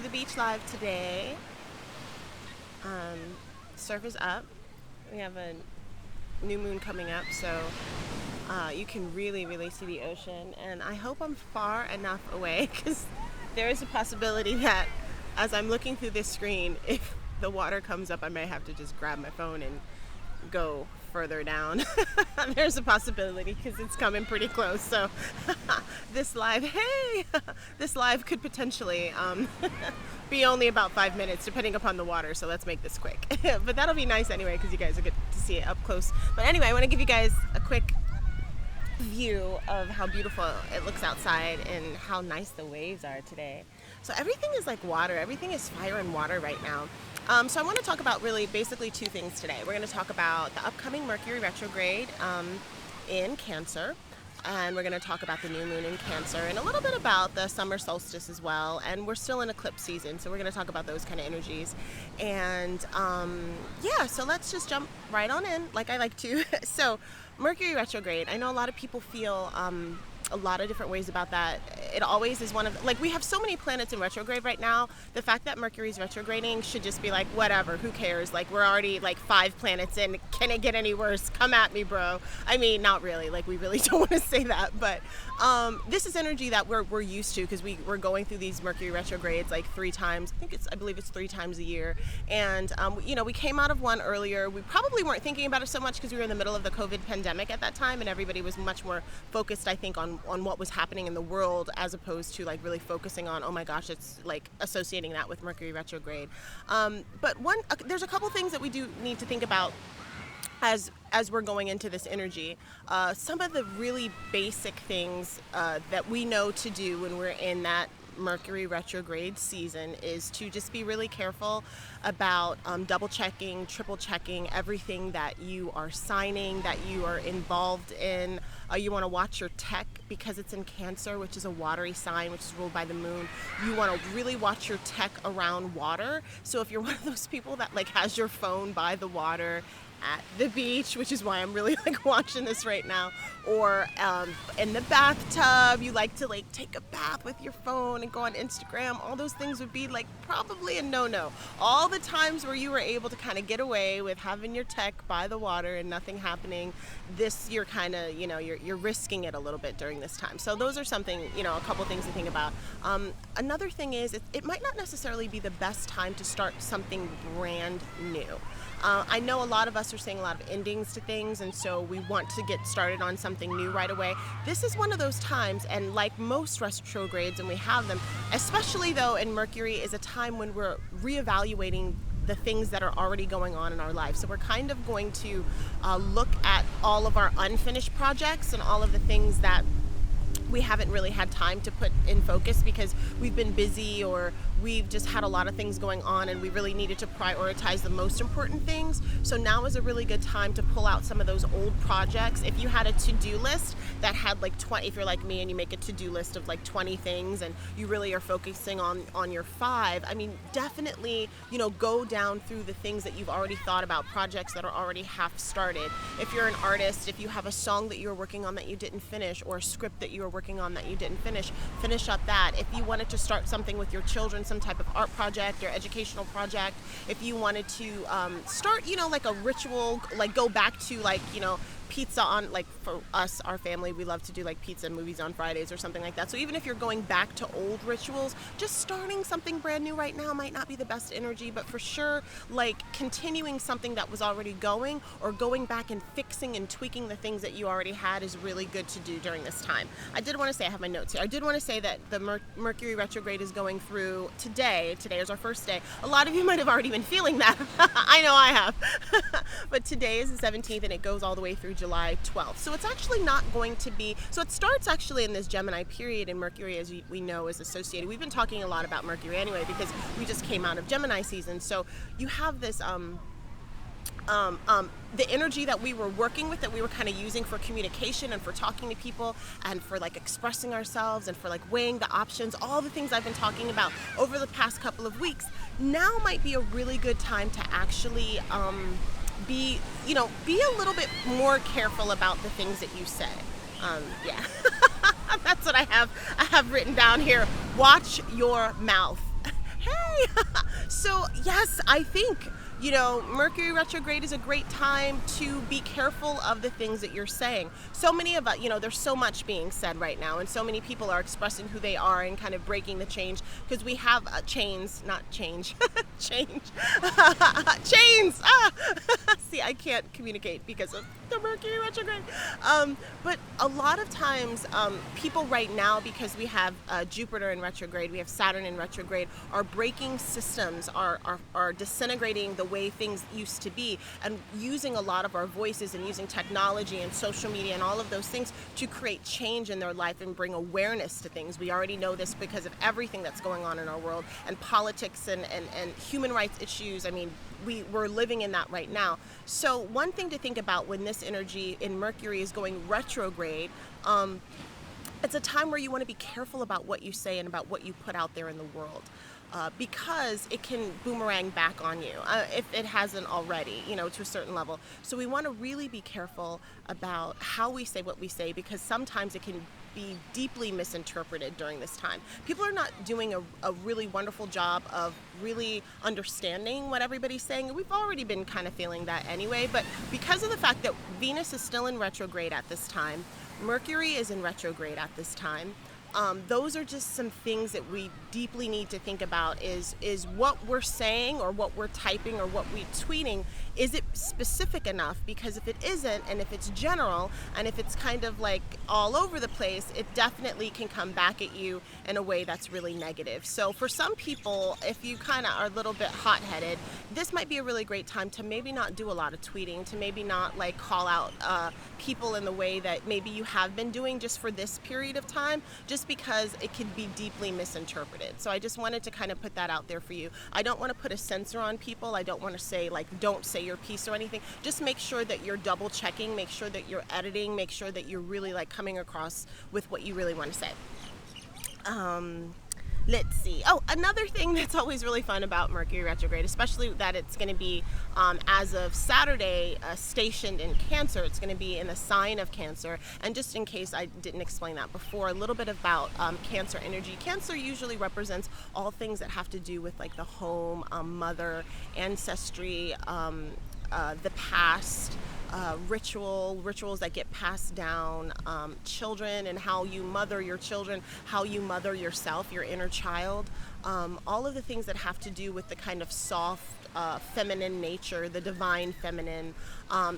the beach live today. Surf is up. We have a new moon coming up, so you can really see the ocean. And I hope I'm far enough away, because there is a possibility that as I'm looking through this screen, if the water comes up, I may have to just grab my phone and go further down. There's a possibility, because it's coming pretty close. So this live could potentially be only about 5 minutes, depending upon the water. So let's make this quick. But that'll be nice anyway, because you guys will get to see it up close. But anyway, I want to give you guys a quick view of how beautiful it looks outside and how nice the waves are today. So everything is like water. Everything is fire and water right now. So I want to talk about really basically two things today. We're going to talk about the upcoming Mercury retrograde in Cancer, and we're going to talk about the new moon in Cancer, and a little bit about the summer solstice as well. And we're still in eclipse season, so we're going to talk about those kind of energies. And yeah, so let's just jump right on in, like I like to. So Mercury retrograde, I know a lot of people feel a lot of different ways about that. It always is one of, like, we have so many planets in retrograde right now. The fact that Mercury's retrograding should just be like, whatever, who cares? Like, we're already like 5 planets in. Can it get any worse? Come at me, bro. I mean, not really. Like, we really don't want to say that, but this is energy that we're used to, because we're going through these Mercury retrogrades like 3 times. I believe it's 3 times a year. And you know, we came out of one earlier. We probably weren't thinking about it so much because we were in the middle of the COVID pandemic at that time, and everybody was much more focused, I think, on what was happening in the world, as opposed to like really focusing on, oh my gosh, it's like associating that with Mercury retrograde. But there's a couple things that we do need to think about as we're going into this energy. Some of the really basic things that we know to do when we're in that Mercury retrograde season is to just be really careful about double checking, triple checking everything that you are signing, that you are involved in. You want to watch your tech, because it's in Cancer, which is a watery sign, which is ruled by the moon. You want to really watch your tech around water. So if you're one of those people that like has your phone by the water at the beach, which is why I'm really like watching this right now, or in the bathtub, you like to like take a bath with your phone and go on Instagram, all those things would be like probably a no-no. All the times where you were able to kind of get away with having your tech by the water and nothing happening, this you're kind of, you know, you're risking it a little bit during this time. So those are something, you know, a couple things to think about. Another thing is it might not necessarily be the best time to start something brand new. I know a lot of us are seeing a lot of endings to things, and so we want to get started on something new right away. This is one of those times, and like most retrogrades, and we have them, especially though in Mercury, is a time when we're reevaluating the things that are already going on in our lives. So we're kind of going to look at all of our unfinished projects and all of the things that we haven't really had time to put in focus because we've been busy, or we've just had a lot of things going on and we really needed to prioritize the most important things. So now is a really good time to pull out some of those old projects. If you had a to-do list that had like 20, if you're like me and you make a to-do list of like 20 things and you really are focusing on your 5, I mean, definitely, you know, go down through the things that you've already thought about, projects that are already half started. If you're an artist, if you have a song that you're working on that you didn't finish, or a script that you were working on that you didn't finish up that. If you wanted to start something with your children, some type of art project or educational project, if you wanted to start, you know, like a ritual, like go back to like, you know, pizza on, like for us, our family, we love to do like pizza and movies on Fridays or something like that. So even if you're going back to old rituals, just starting something brand new right now might not be the best energy, but for sure, like continuing something that was already going, or going back and fixing and tweaking the things that you already had, is really good to do during this time. I did want to say, I have my notes here, I did want to say that the Mercury retrograde is going through today. Today is our first day. A lot of you might have already been feeling that. I know I have. But today is the 17th and it goes all the way through July 12th. So it's actually not going to be, so it starts actually in this Gemini period, and Mercury, as we know, is associated. We've been talking a lot about Mercury anyway because we just came out of Gemini season. So you have this the energy that we were working with, that we were kind of using for communication and for talking to people and for like expressing ourselves and for like weighing the options, all the things I've been talking about over the past couple of weeks. Now might be a really good time to actually be a little bit more careful about the things that you say. Yeah, that's what I have written down here. Watch your mouth. Hey! So, yes, I think, Mercury retrograde is a great time to be careful of the things that you're saying. So many of us, there's so much being said right now, and so many people are expressing who they are and kind of breaking the change because we have chains, not change, change, chains! See, I can't communicate because of the Mercury retrograde. But a lot of times, people right now, because we have Jupiter in retrograde, we have Saturn in retrograde, are breaking systems, are disintegrating the way things used to be, and using a lot of our voices and using technology and social media and all of those things to create change in their life and bring awareness to things. We already know this because of everything that's going on in our world, and politics and human rights issues. I mean, we're living in that right now. So one thing to think about when this energy in Mercury is going retrograde, it's a time where you want to be careful about what you say and about what you put out there in the world. Because it can boomerang back on you if it hasn't already, to a certain level. So we want to really be careful about how we say what we say, because sometimes it can be deeply misinterpreted during this time. People are not doing a really wonderful job of really understanding what everybody's saying. We've already been kind of feeling that anyway, but because of the fact that Venus is still in retrograde at this time, Mercury is in retrograde at this time, those are just some things that we deeply need to think about is what we're saying or what we're typing or what we're tweeting, is it specific enough? Because if it isn't, and if it's general, and if it's kind of like all over the place, it definitely can come back at you in a way that's really negative. So for some people, if you kind of are a little bit hot-headed, this might be a really great time to maybe not do a lot of tweeting, to maybe not like call out people in the way that maybe you have been doing just for this period of time, just because it could be deeply misinterpreted. So I just wanted to kind of put that out there for you. I don't want to put a censor on people. I don't want to say like, don't say your piece or anything. Just make sure that you're double checking, make sure that you're editing, make sure that you're really like coming across with what you really want to say. Let's see. Oh, another thing that's always really fun about Mercury retrograde, especially that it's going to be, as of Saturday, stationed in Cancer. It's going to be in the sign of Cancer. And just in case I didn't explain that before, a little bit about Cancer energy. Cancer usually represents all things that have to do with like the home, mother, ancestry, the past, rituals that get passed down, children and how you mother your children, how you mother yourself, your inner child, all of the things that have to do with the kind of soft, feminine nature, the divine feminine.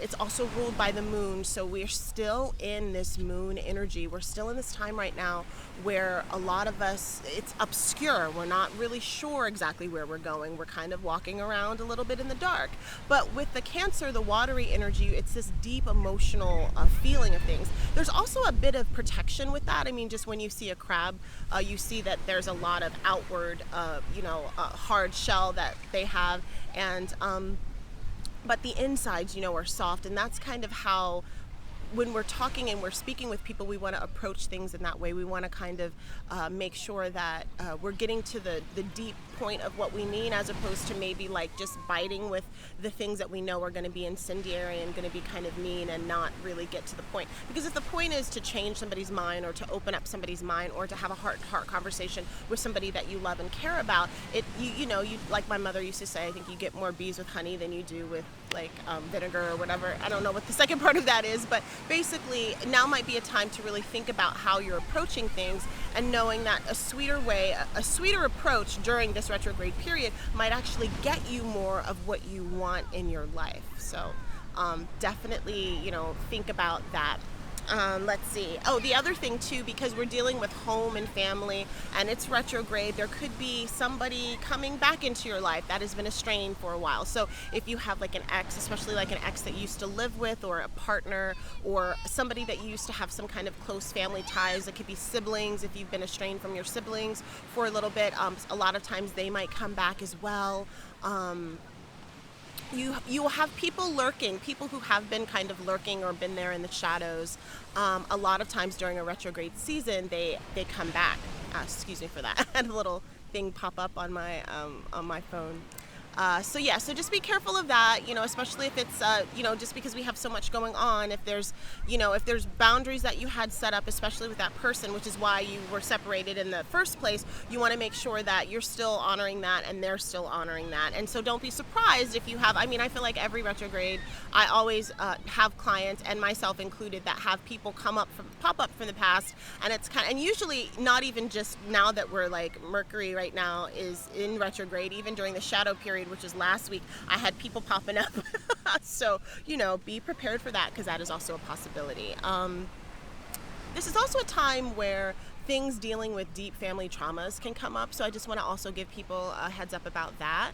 It's also ruled by the moon, so we're still in this moon energy. We're still in this time right now where a lot of us, it's obscure. We're not really sure exactly where we're going. We're kind of walking around a little bit in the dark. But with the Cancer, the watery energy, it's this deep emotional feeling of things. There's also a bit of protection with that. I mean, just when you see a crab, you see that there's a lot of outward, hard shell that they have, and but the insides, are soft, and that's kind of how, when we're talking and we're speaking with people, we want to approach things in that way. We want to kind of make sure that we're getting to the deep point of what we mean, as opposed to maybe like just biting with the things that we know are going to be incendiary and going to be kind of mean and not really get to the point. Because if the point is to change somebody's mind or to open up somebody's mind or to have a heart-to-heart conversation with somebody that you love and care about, you like my mother used to say, I think you get more bees with honey than you do with like vinegar or whatever. I don't know what the second part of that is, but basically now might be a time to really think about how you're approaching things, and knowing that a sweeter approach during this retrograde period might actually get you more of what you want in your life. So definitely, think about that. Let's see. Oh, the other thing too, because we're dealing with home and family and it's retrograde, there could be somebody coming back into your life that has been estranged for a while. So if you have like an ex, especially like an ex that you used to live with, or a partner, or somebody that you used to have some kind of close family ties, it could be siblings. If you've been estranged from your siblings for a little bit, a lot of times they might come back as well. You will have people lurking, people who have been kind of lurking or been there in the shadows. A lot of times during a retrograde season, they come back. Excuse me for that. I had a little thing pop up on my phone. So yeah, so just be careful of that, especially if it's, just because we have so much going on. If there's, if there's boundaries that you had set up, especially with that person, which is why you were separated in the first place, you want to make sure that you're still honoring that and they're still honoring that. And so don't be surprised if you have, I feel like every retrograde, I always have clients, and myself included, that have people pop up from the past, and it's and usually not even just now that we're like Mercury right now is in retrograde, even during the shadow period, which is last week, I had people popping up. So, be prepared for that, because that is also a possibility. This is also a time where things dealing with deep family traumas can come up. So I just want to also give people a heads up about that.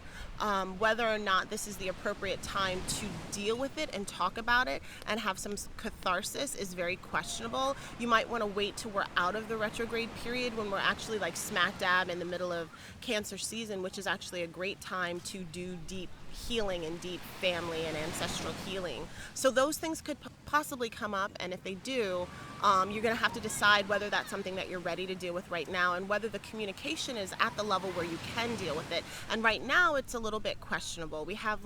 Whether or not this is the appropriate time to deal with it and talk about it and have some catharsis is very questionable. You might want to wait till we're out of the retrograde period, when we're actually like smack dab in the middle of Cancer season, which is actually a great time to do deep healing and deep family and ancestral healing. So those things could possibly come up, and if they do, you're going to have to decide whether that's something that you're ready to deal with right now, and whether the communication is at the level where you can deal with it. And right now it's a little bit questionable. We have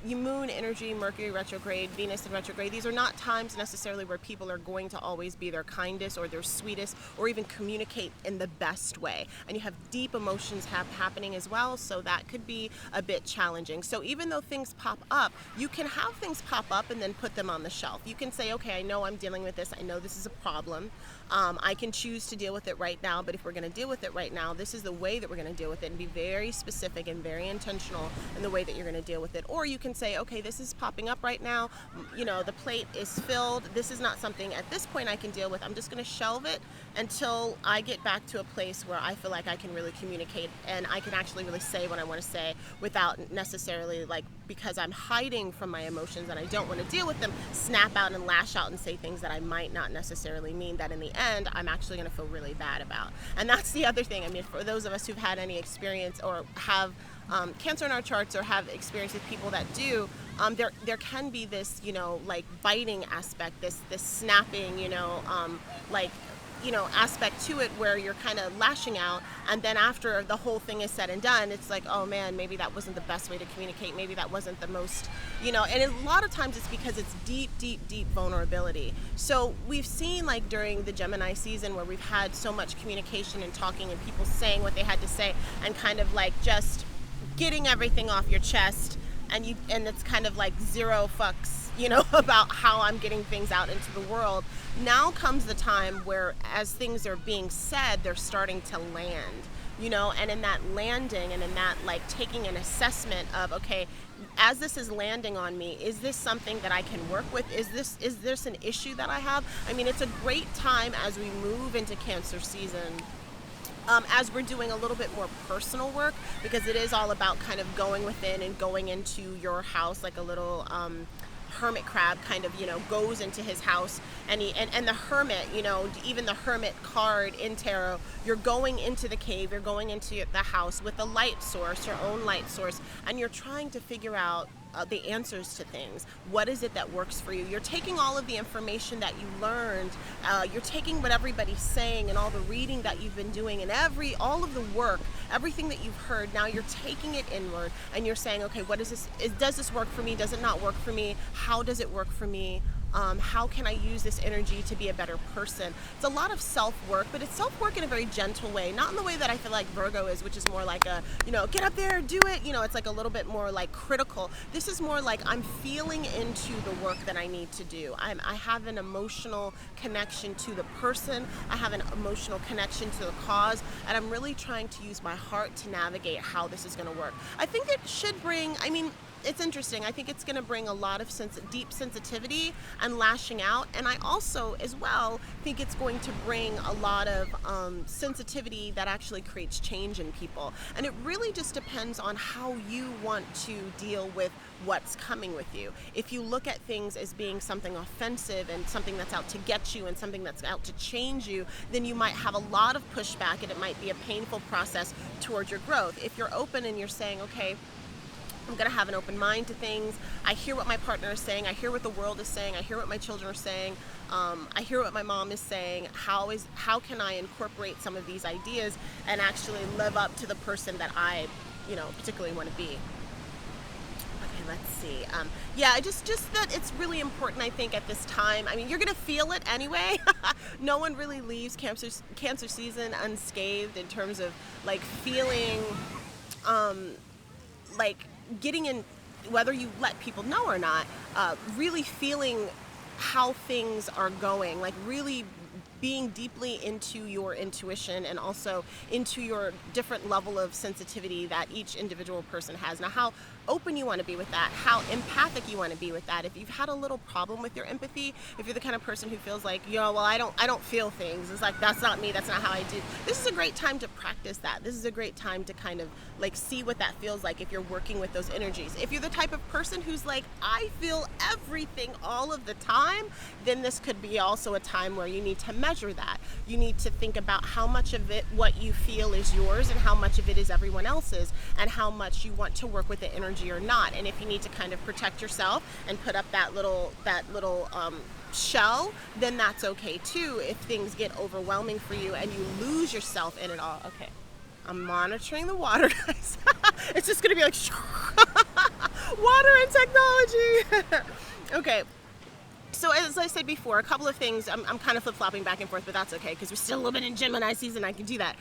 moon energy, Mercury retrograde, Venus in retrograde. These are not times necessarily where people are going to always be their kindest or their sweetest, or even communicate in the best way. And you have deep emotions happening as well, so that could be a bit challenging. So even though things pop up, you can have things pop up and then put them on the shelf. You can say, okay, I know I'm dealing with this. I know this is a problem. I can choose to deal with it right now, but if we're going to deal with it right now, this is the way that we're going to deal with it, and be very specific and very intentional in the way that you're going to deal with it. Or you can say, okay, this is popping up right now, the plate is filled, this is not something at this point I can deal with. I'm just going to shelve it until I get back to a place where I feel like I can really communicate and I can actually really say what I want to say, without necessarily, like, because I'm hiding from my emotions and I don't want to deal with them, snap out and lash out and say things that I might not necessarily mean, that in the end I'm actually going to feel really bad about. And that's the other thing. For those of us who've had any experience or have Cancer in our charts, or have experience with people that do, there can be this, like biting aspect, this snapping, aspect to it, where you're kind of lashing out, and then after the whole thing is said and done, it's like, oh man, maybe that wasn't the best way to communicate, maybe that wasn't the most, and a lot of times it's because it's deep vulnerability. So we've seen, like, during the Gemini season, where we've had so much communication and talking and people saying what they had to say, and kind of like just getting everything off your chest, and it's kind of like zero fucks, about how I'm getting things out into the world. Now comes the time where, as things are being said, they're starting to land, and in that landing, and in that, like, taking an assessment of, okay, as this is landing on me, is this something that I can work with? Is this an issue that I have? It's a great time as we move into Cancer season, as we're doing a little bit more personal work, because it is all about kind of going within and going into your house, like a little hermit crab kind of, goes into his house, and the hermit, even the hermit card in tarot, you're going into the cave, you're going into the house with a light source, your own light source, and you're trying to figure out the answers to things. What is it that works for you? You're taking all of the information that you learned, you're taking what everybody's saying and all the reading that you've been doing, and all of the work, everything that you've heard, now you're taking it inward, and you're saying, okay, what is this? Does this work for me? Does it not work for me? How does it work for me? How can I use this energy to be a better person? It's a lot of self-work, but it's self-work in a very gentle way, not in the way that I feel like Virgo is, which is more like a, get up there, do it, it's like a little bit more like critical. This is more like I'm feeling into the work that I need to do. I have an emotional connection to the person, I have an emotional connection to the cause, and I'm really trying to use my heart to navigate how this is going to work. I think it should bring, it's interesting. I think it's going to bring a lot of deep sensitivity and lashing out. And I also, as well, think it's going to bring a lot of sensitivity that actually creates change in people. And it really just depends on how you want to deal with what's coming with you. If you look at things as being something offensive and something that's out to get you and something that's out to change you, then you might have a lot of pushback, and it might be a painful process towards your growth. If you're open and you're saying, okay, I'm going to have an open mind to things. I hear what my partner is saying. I hear what the world is saying. I hear what my children are saying. I hear what my mom is saying. How can I incorporate some of these ideas and actually live up to the person that I particularly want to be. Okay, let's see. Yeah, just that it's really important, I think, at this time. I mean, you're gonna feel it anyway. No one really leaves cancer season unscathed in terms of like feeling, like getting in, whether you let people know or not, really feeling how things are going, like really being deeply into your intuition and also into your different level of sensitivity that each individual person has. Now, how open you want to be with that, how empathic you want to be with that. If you've had a little problem with your empathy, if you're the kind of person who feels like, well, I don't feel things, it's like, that's not me, that's not how I do. This is a great time to practice that. This is a great time to kind of like see what that feels like if you're working with those energies. If you're the type of person who's like, I feel everything all of the time, then this could be also a time where you need to measure that. You need to think about how much of it, what you feel, is yours and how much of it is everyone else's, and how much you want to work with the energy or not. And if you need to kind of protect yourself and put up that little shell, then that's okay too if things get overwhelming for you and you lose yourself in it all. Okay, I'm monitoring the water, guys. It's just gonna be like water and technology. Okay. So as I said before, a couple of things, I'm kind of flip-flopping back and forth, but that's okay because we're still a little bit in Gemini season, I can do that.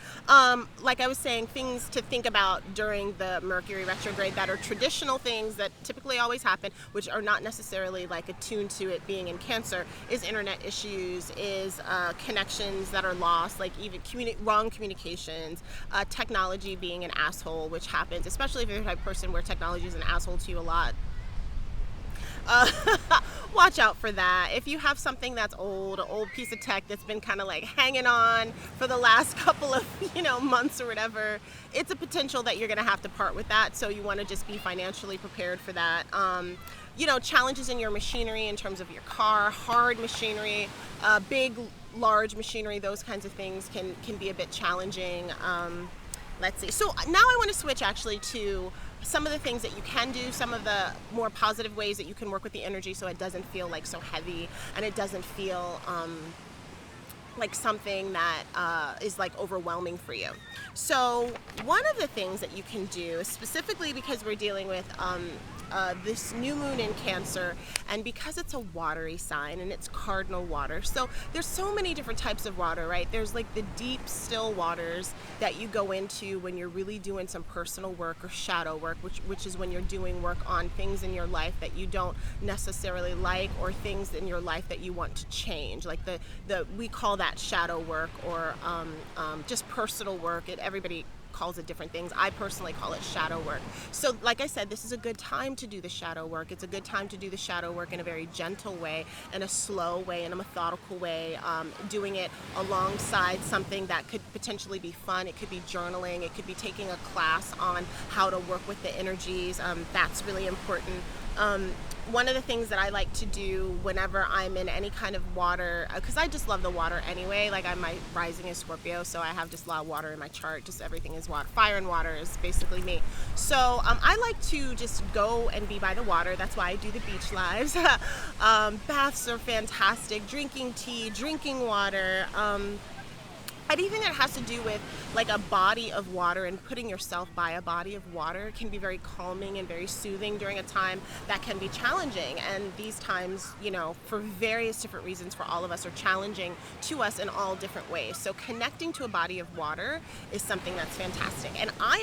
Like I was saying, things to think about during the Mercury retrograde that are traditional things that typically always happen, which are not necessarily like attuned to it being in Cancer, is internet issues, is connections that are lost, like even wrong communications, technology being an asshole, which happens, especially if you're the type of person where technology is an asshole to you a lot. Watch out for that. If you have something that's old, an old piece of tech that's been kind of like hanging on for the last couple of months or whatever, it's a potential that you're going to have to part with that. So you want to just be financially prepared for that. Challenges in your machinery in terms of your car, hard machinery, big, large machinery, those kinds of things can be a bit challenging. Let's see. So now I want to switch actually to some of the things that you can do, some of the more positive ways that you can work with the energy so it doesn't feel like so heavy and it doesn't feel like something that is like overwhelming for you. So one of the things that you can do, specifically because we're dealing with this new moon in Cancer, and because it's a watery sign and it's cardinal water, so there's so many different types of water, right? There's like the deep still waters that you go into when you're really doing some personal work or shadow work, which is when you're doing work on things in your life that you don't necessarily like, or things in your life that you want to change, like we call that shadow work, or just personal work. Everybody calls it different things. I personally call it shadow work. So like I said, this is a good time to do the shadow work. It's a good time to do the shadow work in a very gentle way, in a slow way, in a methodical way, doing it alongside something that could potentially be fun. It could be journaling. It could be taking a class on how to work with the energies. That's really important. One of the things that I like to do whenever I'm in any kind of water, because I just love the water anyway, like my rising is Scorpio, so I have just a lot of water in my chart, just everything is water. Fire and water is basically me. So I like to just go and be by the water. That's why I do the beach lives. Baths are fantastic, drinking tea, drinking water, anything that has to do with like a body of water and putting yourself by a body of water can be very calming and very soothing during a time that can be challenging. And these times, for various different reasons for all of us, are challenging to us in all different ways. So connecting to a body of water is something that's fantastic. And I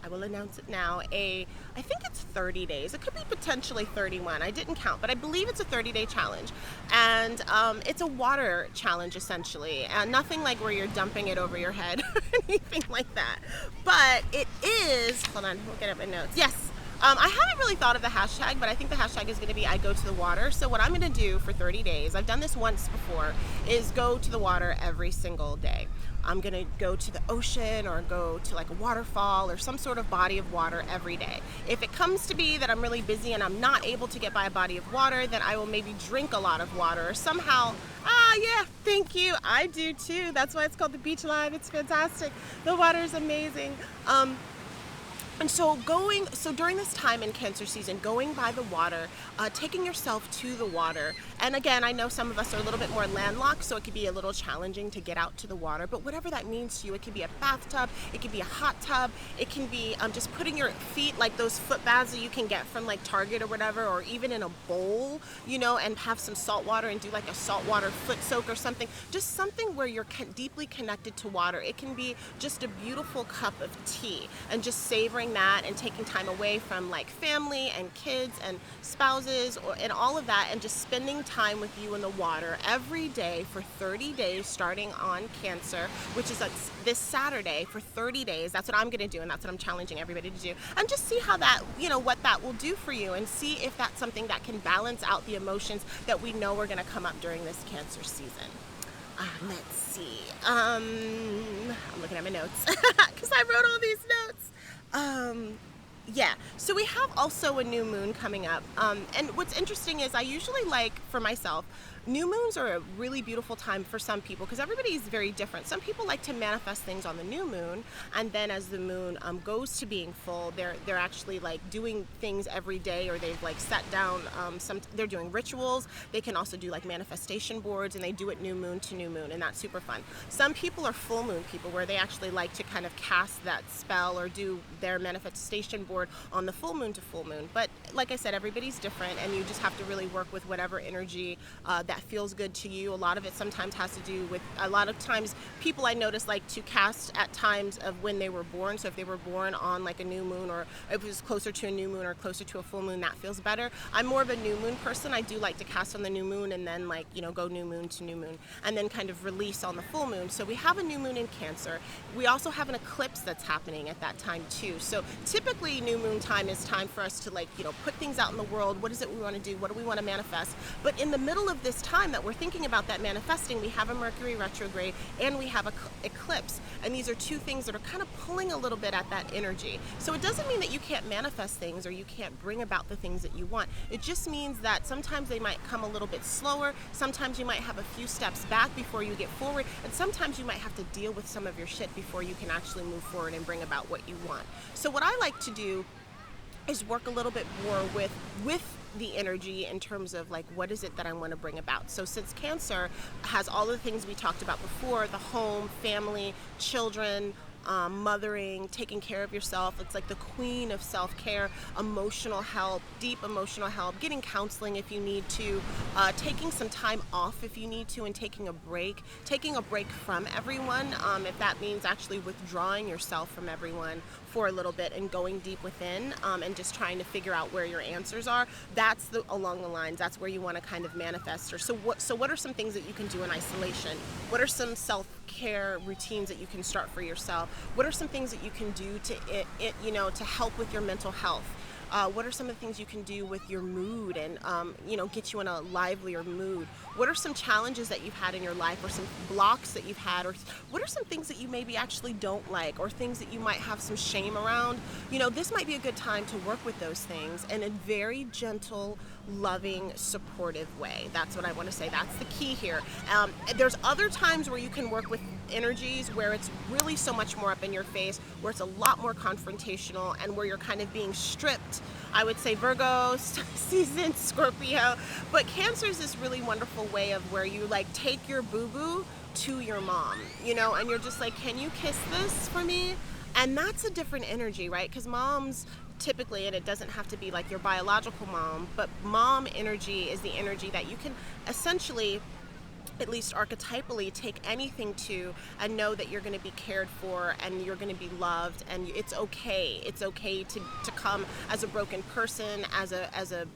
will announce it now, I think it's 30 days. It could be potentially 31. I didn't count, but I believe it's a 30-day challenge. And it's a water challenge essentially, and nothing like where you're dumping it over your head or anything like that. But it is, hold on, we'll get up my notes. Yes, I haven't really thought of the hashtag, but I think the hashtag is going to be I go to the water. So what I'm going to do for 30 days, I've done this once before, is go to the water every single day. I'm going to go to the ocean or go to like a waterfall or some sort of body of water every day. If it comes to be that I'm really busy and I'm not able to get by a body of water, then I will maybe drink a lot of water or somehow, yeah, thank you. I do too. That's why it's called the Beach Live. It's fantastic. The water is amazing. And so during this time in Cancer season, going by the water, taking yourself to the water. And again, I know some of us are a little bit more landlocked, so it could be a little challenging to get out to the water, but whatever that means to you, it could be a bathtub, it could be a hot tub, it can be just putting your feet, like those foot baths that you can get from like Target or whatever, or even in a bowl, and have some salt water and do like a saltwater foot soak or something. Just something where you're deeply connected to water. It can be just a beautiful cup of tea and just savoring that and taking time away from like family and kids and spouses and all of that, and just spending time with you in the water every day for 30 days starting on Cancer, which is this Saturday, for 30 days. That's what I'm going to do, and that's what I'm challenging everybody to do, and just see how that, what that will do for you, and see if that's something that can balance out the emotions that we know are going to come up during this Cancer season. Let's see. I'm looking at my notes because I wrote all these notes. Yeah, so we have also a new moon coming up. And what's interesting is I usually like, for myself, new moons are a really beautiful time for some people because everybody is very different. Some people like to manifest things on the new moon, and then as the moon goes to being full, they're actually like doing things every day, or they've like set down they're doing rituals. They can also do like manifestation boards, and they do it new moon to new moon, and that's super fun. Some people are full moon people, where they actually like to kind of cast that spell or do their manifestation board on the full moon to full moon. But like I said, everybody's different, and you just have to really work with whatever energy that feels good to you. A lot of it sometimes has to do with, a lot of times people I notice like to cast at times of when they were born. So if they were born on like a new moon, or if it was closer to a new moon or closer to a full moon, that feels better. I'm more of a new moon person. I do like to cast on the new moon and then like, go new moon to new moon and then kind of release on the full moon. So we have a new moon in Cancer. We also have an eclipse that's happening at that time too. So typically new moon time is time for us to like, put things out in the world. What is it we want to do? What do we want to manifest? But in the middle of this time that we're thinking about that manifesting, we have a Mercury retrograde and we have a eclipse. And these are two things that are kind of pulling a little bit at that energy. So it doesn't mean that you can't manifest things or you can't bring about the things that you want. It just means that sometimes they might come a little bit slower. Sometimes you might have a few steps back before you get forward. And sometimes you might have to deal with some of your shit before you can actually move forward and bring about what you want. So what I like to do is work a little bit more with the energy in terms of like, what is it that I want to bring about? So since Cancer has all the things we talked about before, the home, family, children, mothering, taking care of yourself. It's like the queen of self-care, emotional help, deep emotional help, getting counseling if you need to, taking some time off if you need to, and taking a break from everyone, if that means actually withdrawing yourself from everyone for a little bit and going deep within, and just trying to figure out where your answers are. That's along the lines, that's where you want to kind of manifest. Or so what are some things that you can do in isolation? What are some self-care routines that you can start for yourself? What are some things that you can do to help with your mental health? What are some of the things you can do with your mood and, get you in a livelier mood? What are some challenges that you've had in your life, or some blocks that you've had? Or what are some things that you maybe actually don't like, or things that you might have some shame around? This might be a good time to work with those things in a very gentle, loving, supportive way. That's what I want to say. That's the key here. There's other times where you can work with energies where it's really so much more up in your face, where it's a lot more confrontational, and where you're kind of being stripped. I would say Virgo season, Scorpio, but Cancer is this really wonderful way of where you like take your boo-boo to your mom, and you're just like, can you kiss this for me? And that's a different energy, right? Because moms typically, and it doesn't have to be like your biological mom, but mom energy is the energy that you can essentially, at least archetypally, take anything to and know that you're going to be cared for and you're going to be loved, and it's okay. It's okay to come as a broken person, as a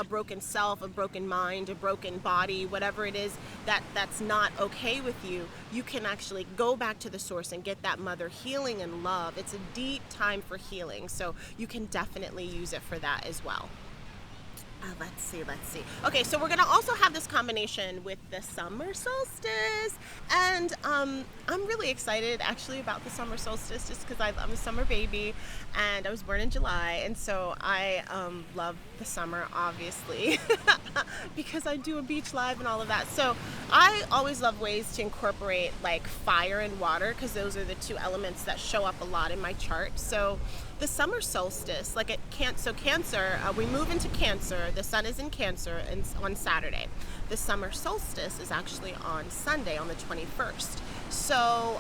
broken self, a broken mind, a broken body, whatever it is that's not okay with you. You can actually go back to the source and get that mother healing and love. It's a deep time for healing, so you can definitely use it for that as well. Let's see. Okay, so we're going to also have this combination with the summer solstice. And I'm really excited actually about the summer solstice, just because I'm a summer baby and I was born in July. And so I love the summer, obviously, because I do a beach live and all of that. So I always love ways to incorporate like fire and water, because those are the two elements that show up a lot in my chart. So The summer solstice, like so Cancer, we move into Cancer. The sun is in Cancer and on Saturday. The summer solstice is actually on Sunday, on the 21st. So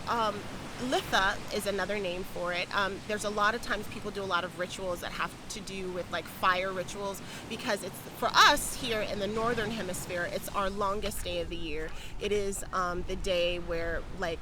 Litha is another name for it. There's a lot of times people do a lot of rituals that have to do with like fire rituals, because it's, for us here in the northern hemisphere, it's our longest day of the year. It is the day where like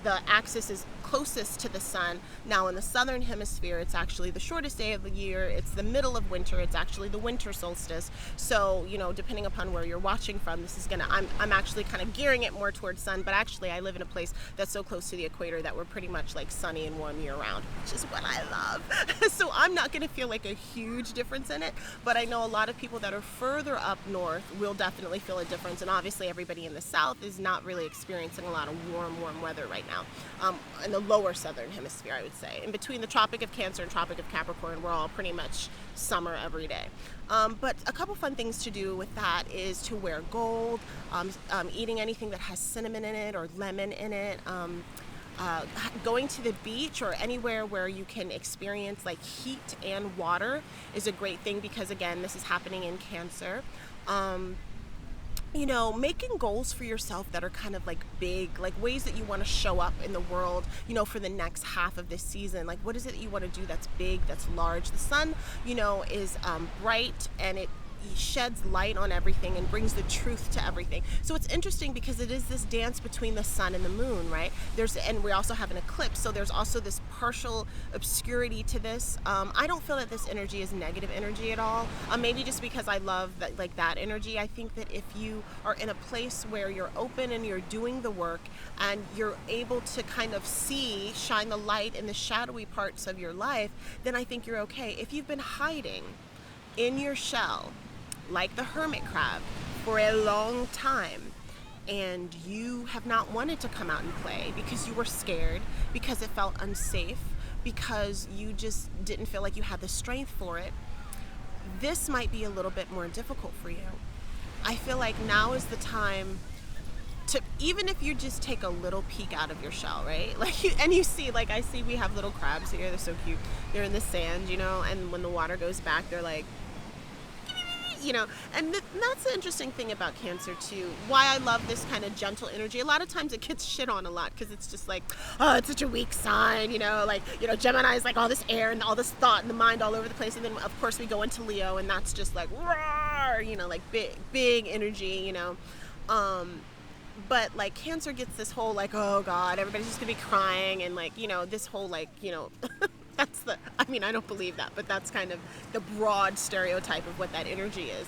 the axis is closest to the sun. Now in the southern hemisphere, it's actually the shortest day of the year. It's the middle of winter. It's actually the winter solstice. So, you know, depending upon where you're watching from, this is gonna, I'm actually kind of gearing it more towards sun, but actually I live in a place that's so close to the equator that we're pretty much like sunny and warm year round, which is what I love. So I'm not gonna feel like a huge difference in it, but I know a lot of people that are further up north will definitely feel a difference. And obviously everybody in the south is not really experiencing a lot of warm weather right now. In the lower southern hemisphere, I would say. In between the Tropic of Cancer and Tropic of Capricorn, we're all pretty much summer every day. But a couple fun things to do with that is to wear gold, eating anything that has cinnamon in it or lemon in it, going to the beach or anywhere where you can experience like heat and water is a great thing, because again, this is happening in Cancer. You know, making goals for yourself that are kind of like big, like ways that you want to show up in the world, you know, for the next half of this season. Like, what is it that you want to do that's big, that's large? The sun, you know, is bright, and it sheds light on everything and brings the truth to everything. So it's interesting because it is this dance between the sun and the moon, right? And we also have an eclipse, so there's also this partial obscurity to this. I don't feel that this energy is negative energy at all. Maybe just because I love that, like that energy. I think that if you are in a place where you're open and you're doing the work and you're able to kind of shine the light in the shadowy parts of your life, then I think you're okay. If you've been hiding in your shell, like the hermit crab, for a long time, and you have not wanted to come out and play because you were scared, because it felt unsafe, because you just didn't feel like you had the strength for it, this might be a little bit more difficult for you. I feel like now is the time to, even if you just take a little peek out of your shell, right? Like you see, like I see we have little crabs here, they're so cute. They're in the sand, you know, and when the water goes back, they're like, you know, and that's the interesting thing about Cancer too. Why I love this kind of gentle energy. A lot of times it gets shit on a lot because it's just like, oh, it's such a weak sign, you know, like, you know, Gemini is like all this air and all this thought in the mind all over the place. And then of course we go into Leo, and that's just like, roar, you know, like big energy, you know. But like Cancer gets this whole like, oh God, everybody's just gonna be crying, and like, you know, this whole like, you know, I don't believe that, but that's kind of the broad stereotype of what that energy is.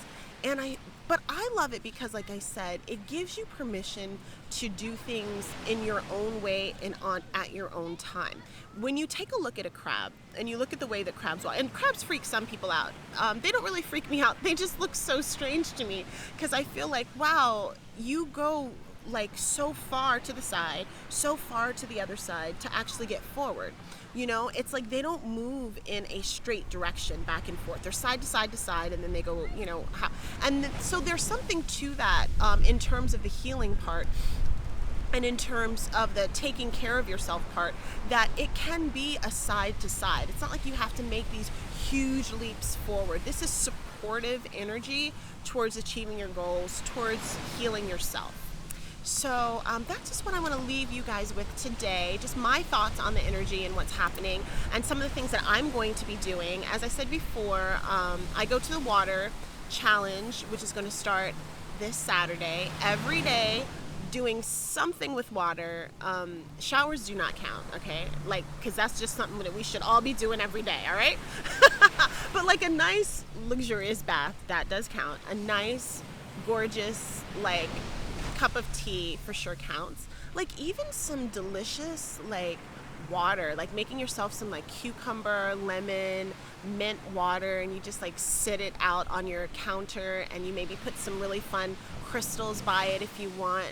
But I love it because, like I said, it gives you permission to do things in your own way and at your own time. When you take a look at a crab and you look at the way that crabs walk, and crabs freak some people out. They don't really freak me out. They just look so strange to me because I feel like, wow, you go like so far to the side, so far to the other side to actually get forward. You know, it's like they don't move in a straight direction back and forth. They're side to side to side, and then they go, you know, so there's something to that in terms of the healing part, and in terms of the taking care of yourself part, that it can be a side to side. It's not like you have to make these huge leaps forward. This is supportive energy towards achieving your goals, towards healing yourself. So that's just what I want to leave you guys with today. Just my thoughts on the energy and what's happening, and some of the things that I'm going to be doing. As I said before, I go to the water challenge, which is going to start this Saturday. Every day, doing something with water. Showers do not count, okay? Like, because that's just something that we should all be doing every day, all right? But like a nice, luxurious bath, that does count. A nice, gorgeous, like, cup of tea for sure counts. Like even some delicious like water, like making yourself some like cucumber, lemon, mint water and you just like sit it out on your counter, and you maybe put some really fun crystals by it if you want,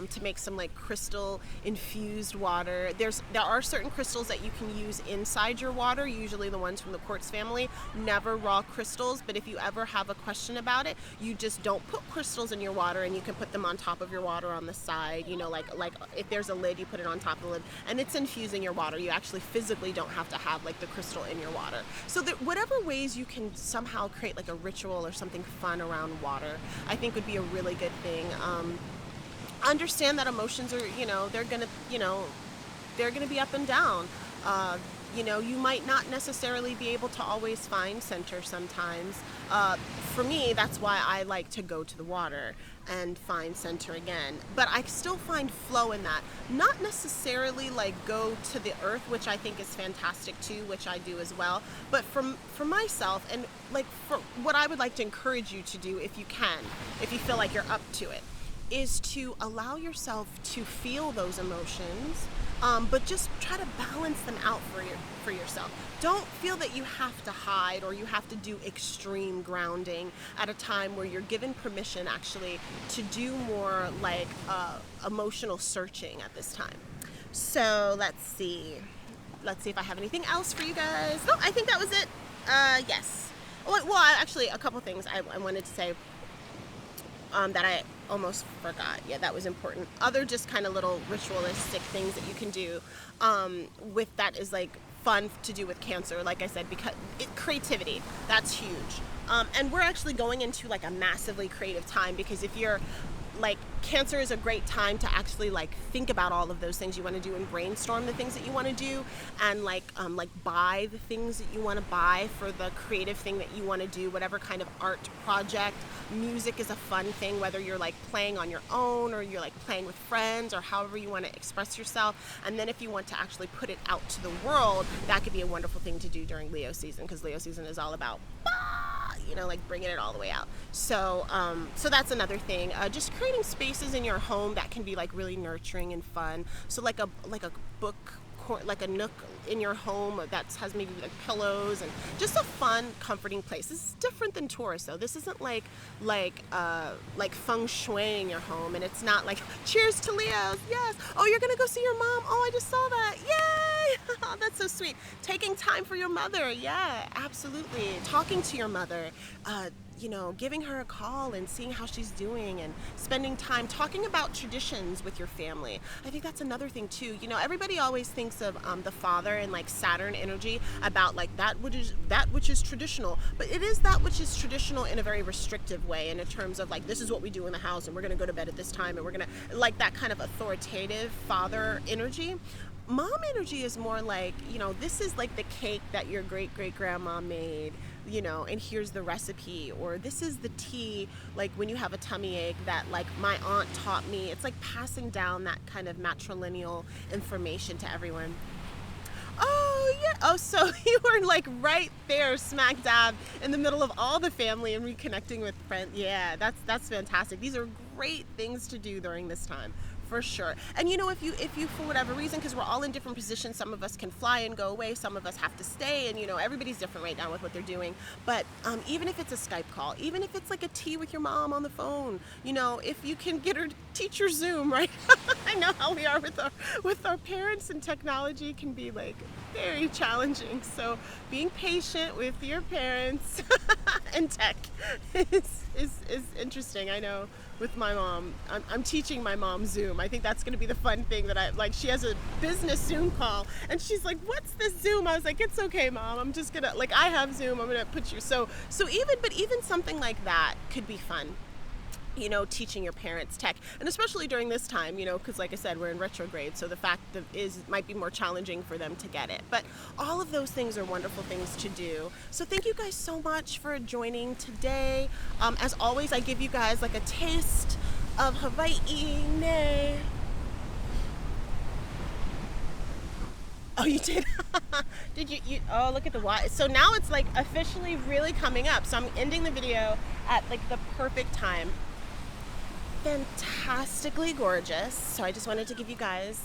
to make some like crystal infused water. There are certain crystals that you can use inside your water, usually the ones from the quartz family, never raw crystals. But if you ever have a question about it, you just don't put crystals in your water, and you can put them on top of your water on the side, you know, like if there's a lid, you put it on top of the lid, and it's infusing your water. You actually physically don't have to have like the crystal in your water. So that whatever ways you can somehow create like a ritual or something fun around water, I think would be a really good thing. Understand that emotions are, they're gonna be up and down. You might not necessarily be able to always find center sometimes. For me, that's why I like to go to the water and find center again. But I still find flow in that. Not necessarily like go to the earth, which I think is fantastic too, which I do as well. But for myself, and like for what I would like to encourage you to do, if you can, if you feel like you're up to it, is to allow yourself to feel those emotions, but just try to balance them out for yourself. Don't feel that you have to hide or you have to do extreme grounding at a time where you're given permission actually to do more like emotional searching at this time. So let's see if I have anything else for you guys. No, I think that was it. Yes. Well, actually, a couple things I wanted to say that I almost forgot. Yeah, that was important. Other just kind of little ritualistic things that you can do with that is like fun to do with Cancer, like I said, because creativity, that's huge. And we're actually going into like a massively creative time, because if you're like, Cancer is a great time to actually like think about all of those things you want to do and brainstorm the things that you want to do, and like buy the things that you want to buy for the creative thing that you want to do, whatever kind of art project. Music is a fun thing, whether you're like playing on your own or you're like playing with friends, or however you want to express yourself. And then if you want to actually put it out to the world, that could be a wonderful thing to do during Leo season, because Leo season is all about like bringing it all the way out. So that's another thing. Just creating spaces in your home that can be like really nurturing and fun. So like a book, like a nook in your home that has maybe like pillows and just a fun, comforting place. This is different than Taurus, though. This isn't like feng shuiing your home, and it's not like cheers to Leos. Yes. Oh, you're gonna go see your mom. Oh, I just saw that. Yay! Oh, that's so sweet. Taking time for your mother. Yeah, absolutely. Talking to your mother. Giving her a call and seeing how she's doing, and spending time talking about traditions with your family. I think that's another thing too. Everybody always thinks of the father and like Saturn energy, about like that which is traditional, but it is that which is traditional in a very restrictive way, in terms of like, this is what we do in the house, and we're gonna go to bed at this time, and we're gonna like that kind of authoritative father energy. Mom energy is more like, this is like the cake that your great-great-grandma made, and here's the recipe, or this is the tea, like when you have a tummy ache, that like my aunt taught me. It's like passing down that kind of matrilineal information to everyone. Oh, yeah. Oh, so you were like right there, smack dab in the middle of all the family and reconnecting with friends. Yeah, that's fantastic. These are great things to do during this time. For sure. And if you for whatever reason, because we're all in different positions, some of us can fly and go away, some of us have to stay, and everybody's different right now with what they're doing. But even if it's a Skype call, even if it's like a tea with your mom on the phone, if you can get her to teach your Zoom, right? I know how we are with our parents, and technology can be like very challenging. So being patient with your parents and tech is interesting. I know. With my mom, I'm teaching my mom Zoom. I think that's going to be the fun thing that I like. She has a business Zoom call, and she's like, "What's this Zoom?" I was like, "It's okay, Mom. I'm just gonna I have Zoom. I'm gonna put you." So even something like that could be fun. Teaching your parents tech, and especially during this time, because like I said, we're in retrograde, so the fact that might be more challenging for them to get it. But all of those things are wonderful things to do. So thank you guys so much for joining today. As always, I give you guys like a taste of Hawaii. Oh, you did? Did you? Oh, look at the watch. So now it's like officially really coming up. So I'm ending the video at like the perfect time. fantastically gorgeous. So I just wanted to give you guys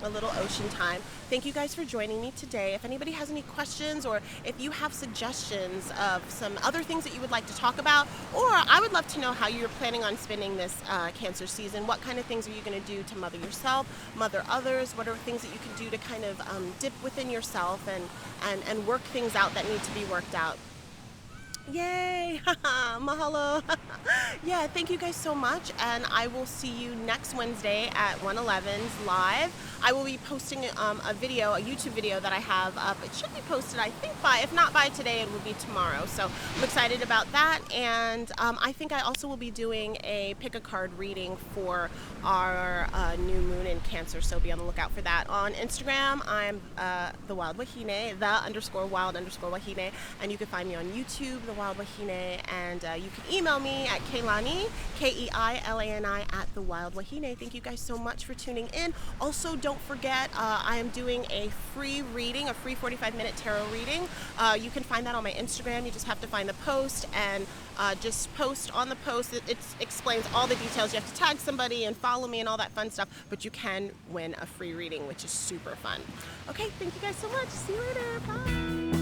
a little ocean time. Thank you guys for joining me today. If anybody has any questions, or if you have suggestions of some other things that you would like to talk about, or I would love to know how you're planning on spending this Cancer season. What kind of things are you going to do to mother yourself, mother others? What are things that you can do to kind of dip within yourself and work things out that need to be worked out? Yay! Mahalo! Yeah, thank you guys so much, and I will see you next Wednesday at 1:11's live. I will be posting a video, a YouTube video that I have up. It should be posted, I think, if not by today, it will be tomorrow. So I'm excited about that, and I think I also will be doing a pick a card reading for our new moon in Cancer, so be on the lookout for that. On Instagram, I'm the Wild Wahine, _wild_wahine, and you can find me on YouTube, the Wild Wahine, and you can email me at Keilani, Keilani at the Wild Wahine. Thank you guys so much for tuning in. Also, don't forget, I am doing a free reading, a free 45-minute tarot reading. You can find that on my Instagram. You just have to find the post and just post on the post. It explains all the details. You have to tag somebody and follow me and all that fun stuff, but you can win a free reading, which is super fun. Okay, thank you guys so much. See you later. Bye.